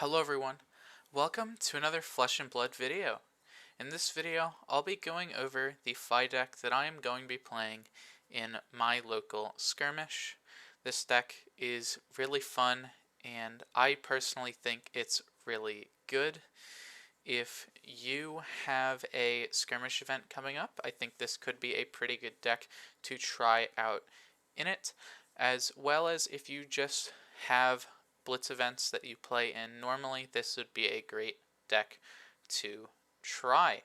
Hello everyone, welcome to another Flesh and Blood video. In this video, I'll be going over the Fi deck that I am going to be playing in my local skirmish. This deck is really fun and I personally think it's really good. If you have a skirmish event coming up, I think this could be a pretty good deck to try out in it, as well as if you just have Blitz events that you play in normally, this would be a great deck to try.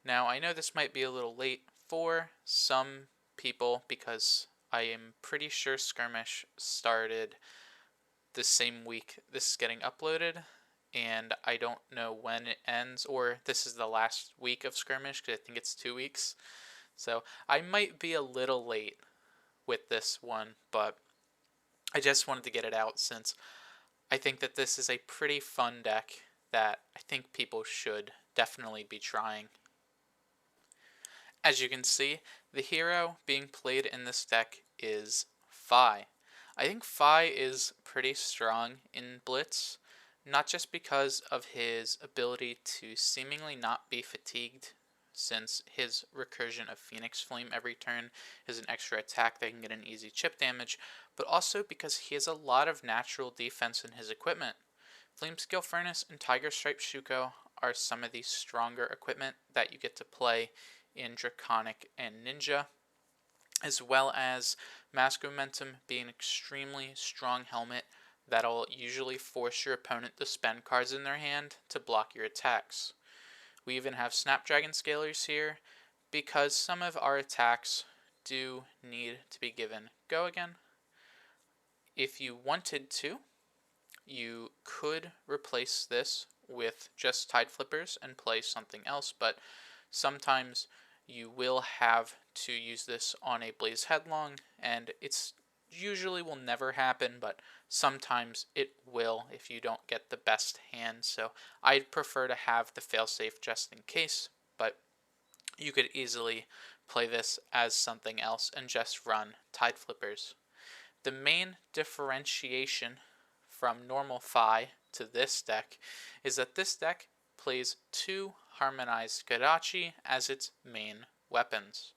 Now, I know this might be a little late for some people because I am pretty sure Skirmish started the same week this is getting uploaded, and I don't know when it ends, or this is the last week of Skirmish because I think it's 2 weeks. So I might be a little late with this one, but I just wanted to get it out since I think that this is a pretty fun deck that I think people should definitely be trying. As you can see, the hero being played in this deck is Fi. I think Fi is pretty strong in Blitz, not just because of his ability to seemingly not be fatigued, since his recursion of Phoenix Flame every turn is an extra attack that can get an easy chip damage, but also because he has a lot of natural defense in his equipment. Flamescale Furnace and Tiger Stripe Shuko are some of the stronger equipment that you get to play in Draconic and Ninja, as well as Mask Momentum being an extremely strong helmet that'll usually force your opponent to spend cards in their hand to block your attacks. We even have Snapdragon Scalers here because some of our attacks do need to be given go again. If you wanted to, you could replace this with just Tide Flippers and play something else, but sometimes you will have to use this on a Blaze Headlong, and it's usually will never happen, but sometimes it will if you don't get the best hand. So I'd prefer to have the failsafe just in case, but you could easily play this as something else and just run Tide Flippers. The main differentiation from normal Fi to this deck is that this deck plays two harmonized Kodachi as its main weapons.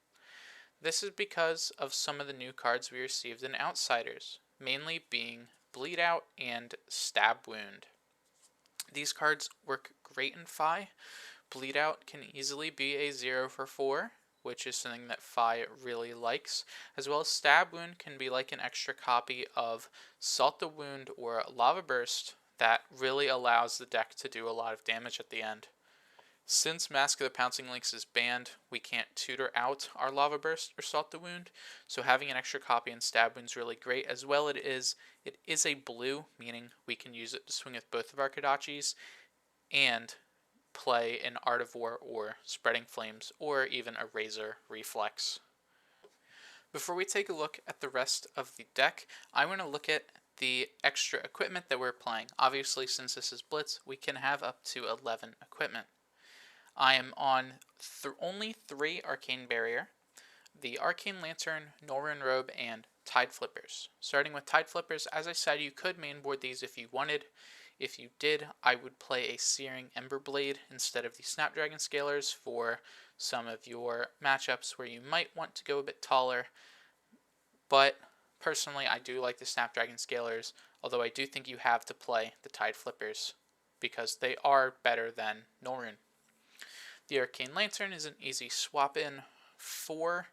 This is because of some of the new cards we received in Outsiders, mainly being Bleed Out and Stab Wound. These cards work great in Fi. Bleed Out can easily be a 0 for 4, which is something that Fi really likes, as well as Stab Wound can be like an extra copy of Salt the Wound or Lava Burst that really allows the deck to do a lot of damage at the end. Since Mask of the Pouncing Lynx is banned, we can't tutor out our Lava Burst or Salt the Wound, so having an extra copy in Stab Wound is really great, as well it is a blue, meaning we can use it to swing with both of our Kodachis, and play an Art of War or Spreading Flames, or even a Razor Reflex. Before we take a look at the rest of the deck, I want to look at the extra equipment that we're playing. Obviously, since this is Blitz, we can have up to 11 equipment. I am on only 3 Arcane Barrier, the Arcane Lantern, Norrøn Robe, and Tide Flippers. Starting with Tide Flippers, as I said, you could mainboard these if you wanted. If you did, I would play a Searing Ember Blade instead of the Snapdragon Scalers for some of your matchups where you might want to go a bit taller. But personally, I do like the Snapdragon Scalers, although I do think you have to play the Tide Flippers because they are better than Norrøn. The Arcane Lantern is an easy swap in for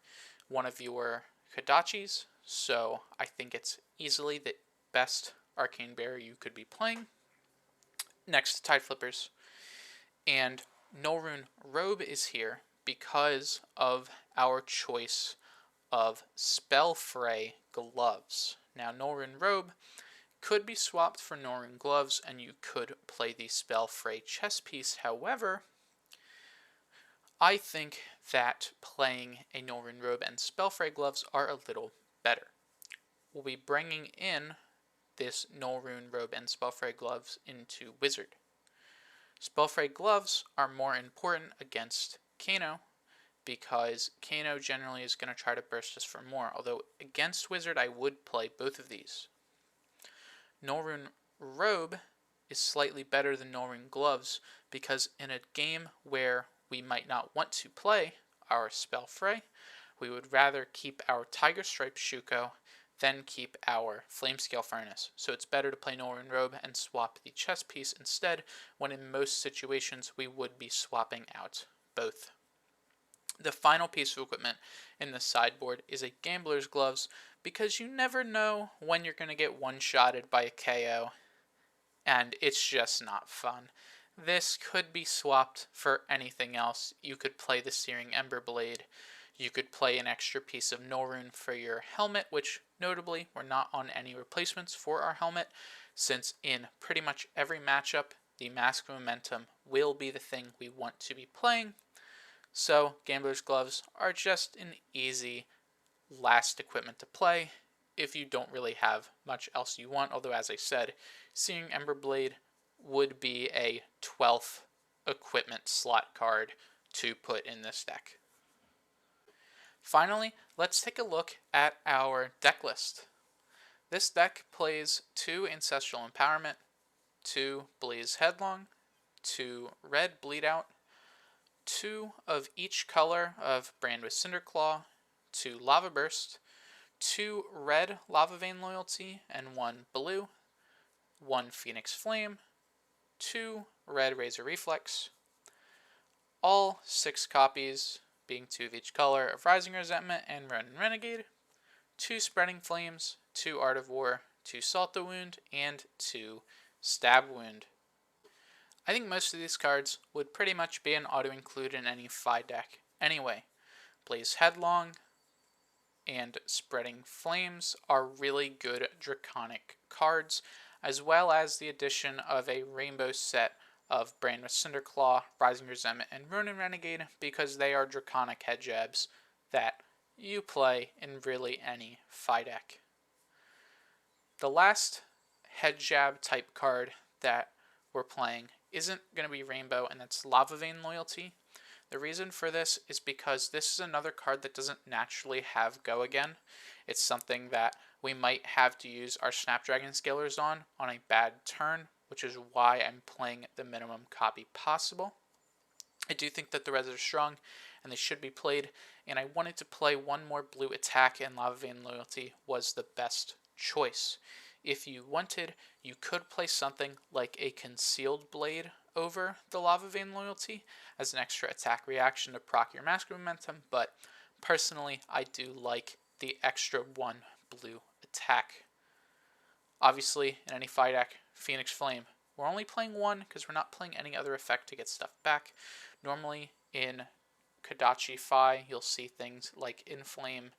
one of your Kodachis, so I think it's easily the best Arcane Barrier you could be playing. Next, Tide Flippers. And Norrøn Robe is here because of our choice of Spellfray Gloves. Now, Norrøn Robe could be swapped for Norrøn Gloves, and you could play the Spellfray chess piece. However, I think that playing a Norrøn Robe and Spellfray Gloves are a little better. We'll be bringing in this Norrøn Robe and Spellfray Gloves into Wizard. Spellfray Gloves are more important against Kano because Kano generally is going to try to burst us for more, although against Wizard I would play both of these. Norrøn Robe is slightly better than Norrin gloves, because in a game where we might not want to play our Spell Fray, we would rather keep our Tiger Stripe Shuko than keep our Flamescale Furnace. So it's better to play Norrin Robe and swap the chest piece instead, when in most situations we would be swapping out both. The final piece of equipment in the sideboard is a Gambler's Gloves, because you never know when you're going to get one-shotted by a KO, and it's just not fun. This could be swapped for anything else. You could play the Searing Ember Blade. You could play an extra piece of Norrune for your helmet, which notably we're not on any replacements for our helmet, since in pretty much every matchup, the Mask of Momentum will be the thing we want to be playing. So Gambler's Gloves are just an easy last equipment to play if you don't really have much else you want, although as I said, Searing Ember Blade would be a 12th equipment slot card to put in this deck. Finally, let's take a look at our deck list. This deck plays 2 Ancestral Empowerment, 2 Blaze Headlong, 2 Red Bleed Out, 2 of each color of Brand with Cinderclaw, 2 Lava Burst, 2 red Lava Vein Loyalty, and 1 blue, 1 Phoenix Flame, 2 red Razor Reflex, all 6 copies, being 2 of each color, of Rising Resentment and Ronin Renegade, 2 Spreading Flames, 2 Art of War, 2 Salt the Wound, and 2 Stab Wound. I think most of these cards would pretty much be an auto-include in any Fi deck anyway. Blaze Headlong and Spreading Flames are really good Draconic cards, as well as the addition of a rainbow set of Brand with Cinderclaw, Rising Resentment, and Ronin Renegade, because they are Draconic head jabs that you play in really any Fi deck. The last head jab type card that we're playing isn't going to be Rainbow, and that's Lava Vein Loyalty. The reason for this is because this is another card that doesn't naturally have Go Again. It's something that we might have to use our Snapdragon Scalers on a bad turn, which is why I'm playing the minimum copy possible. I do think that the reds are strong, and they should be played, and I wanted to play one more blue attack, and Lava Vein Loyalty was the best choice. If you wanted, you could play something like a Concealed Blade over the Lava Vein Loyalty as an extra attack reaction to proc your Mask of Momentum, but personally, I do like the extra 1 blue attack. Obviously, in any Fi deck, Phoenix Flame, we're only playing 1 because we're not playing any other effect to get stuff back. Normally, in Kodachi Fi, you'll see things like Inflame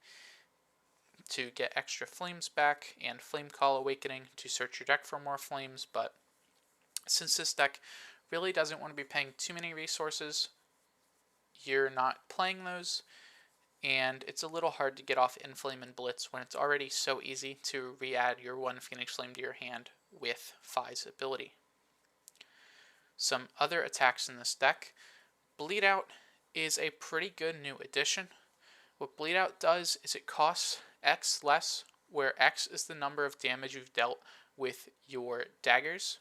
to get extra flames back, and Flame Call Awakening to search your deck for more flames, but since this deck really doesn't want to be paying too many resources, you're not playing those, and it's a little hard to get off Inflame and Blitz when it's already so easy to re-add your 1 Phoenix Flame to your hand with Fi's ability. Some other attacks in this deck. Bleed Out is a pretty good new addition. What Bleed Out does is it costs X less, where X is the number of damage you've dealt with your daggers.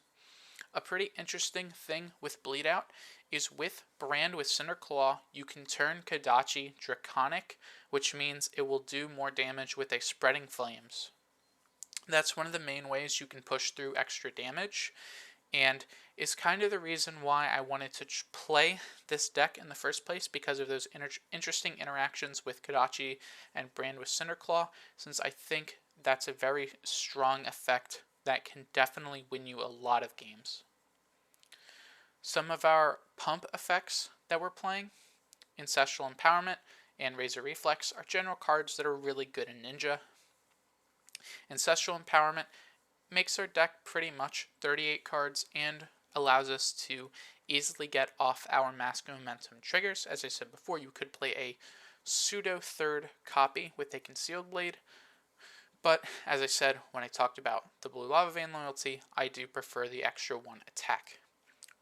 A pretty interesting thing with Bleed Out is with Brand with Cinderclaw, you can turn Kodachi Draconic, which means it will do more damage with a Spreading Flames. That's one of the main ways you can push through extra damage, and is kind of the reason why I wanted to play this deck in the first place, because of those interesting interactions with Kodachi and Brand with Cinderclaw, since I think that's a very strong effect that can definitely win you a lot of games. Some of our pump effects that we're playing, Ancestral Empowerment and Razor Reflex, are general cards that are really good in Ninja. Ancestral Empowerment makes our deck pretty much 38 cards and allows us to easily get off our Mask of Momentum triggers. As I said before, you could play a pseudo third copy with a Concealed Blade, but as I said when I talked about the Blue Lava Vein Loyalty, I do prefer the extra 1 attack.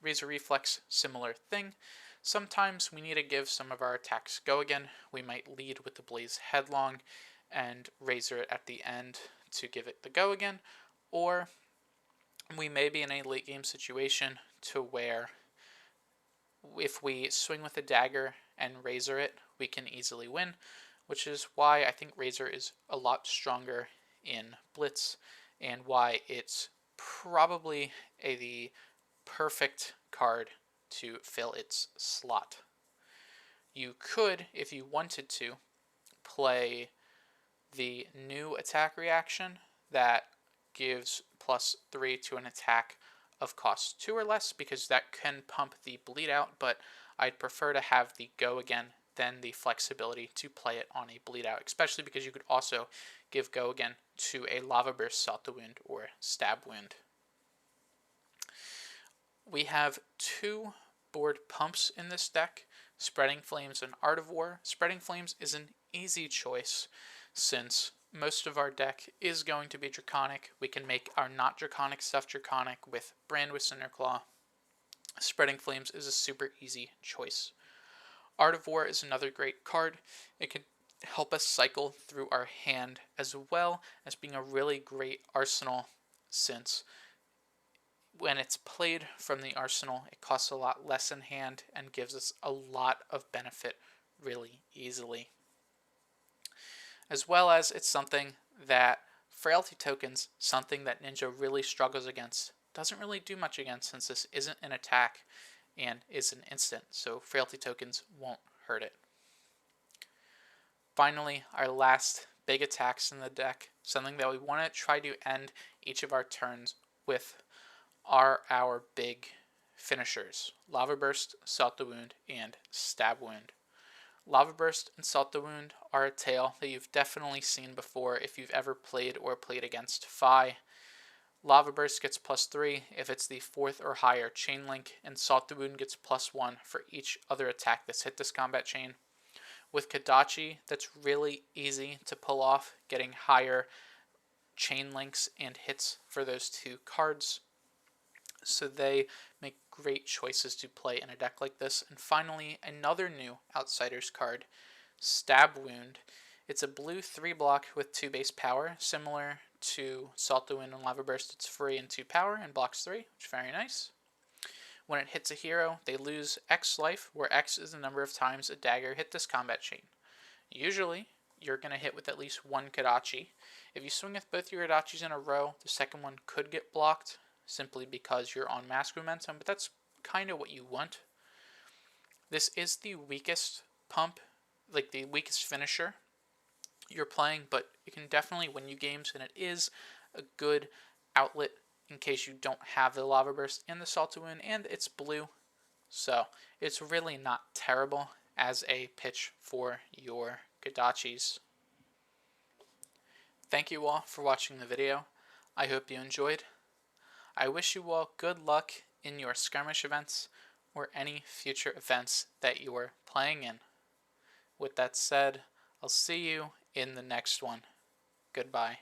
Razor Reflex, similar thing. Sometimes we need to give some of our attacks Go Again. We might lead with the Blaze Headlong and Razor at the end to give it the Go Again, or we may be in a late game situation to where if we swing with a dagger and razor it, we can easily win, which is why I think razor is a lot stronger in Blitz and why it's probably the perfect card to fill its slot. You could, if you wanted to, play the new attack reaction that gives +3 to an attack of cost 2 or less, because that can pump the bleed out, but I'd prefer to have the go again than the flexibility to play it on a bleed out, especially because you could also give go again to a lava burst, salto wound, or stab wound. We have 2 board pumps in this deck, Spreading Flames and Art of War. Spreading Flames is an easy choice since most of our deck is going to be Draconic. We can make our not Draconic stuff Draconic with Brand with Cinderclaw. Spreading Flames is a super easy choice. Art of War is another great card. It can help us cycle through our hand as well as being a really great arsenal, since when it's played from the arsenal, it costs a lot less in hand and gives us a lot of benefit really easily. As well as it's something that Frailty Tokens, something that Ninja really struggles against, doesn't really do much against since this isn't an attack and is an instant, so Frailty Tokens won't hurt it. Finally, our last big attacks in the deck, something that we want to try to end each of our turns with, are our big finishers: Lava Burst, Salto Wound, and Stab Wound. Lava Burst and Salto Wound are a tale that you've definitely seen before if you've ever played or played against Fi. Lava Burst gets +3 if it's the 4th or higher chain link, and Salto Wound gets +1 for each other attack that's hit this combat chain. With Kodachi, that's really easy to pull off, getting higher chain links and hits for those 2 cards. So they make great choices to play in a deck like this. And finally, another new Outsiders card, Stab Wound. It's a blue 3-block with 2 base power, similar to Salto Wound and Lava Burst. It's free and 2 power and blocks 3, which is very nice. When it hits a hero, they lose X life, where X is the number of times a dagger hit this combat chain. Usually, you're going to hit with at least 1 Kodachi. If you swing with both your Kodachis in a row, the second one could get blocked, simply because you're on mask momentum, but that's kind of what you want. This is the weakest pump, like the weakest finisher you're playing, but it can definitely win you games, and it is a good outlet in case you don't have the Lava Burst and the Salto Wound, and it's blue, so it's really not terrible as a pitch for your Kodachis. Thank you all for watching the video. I hope you enjoyed. I wish you all good luck in your skirmish events or any future events that you are playing in. With that said, I'll see you in the next one. Goodbye.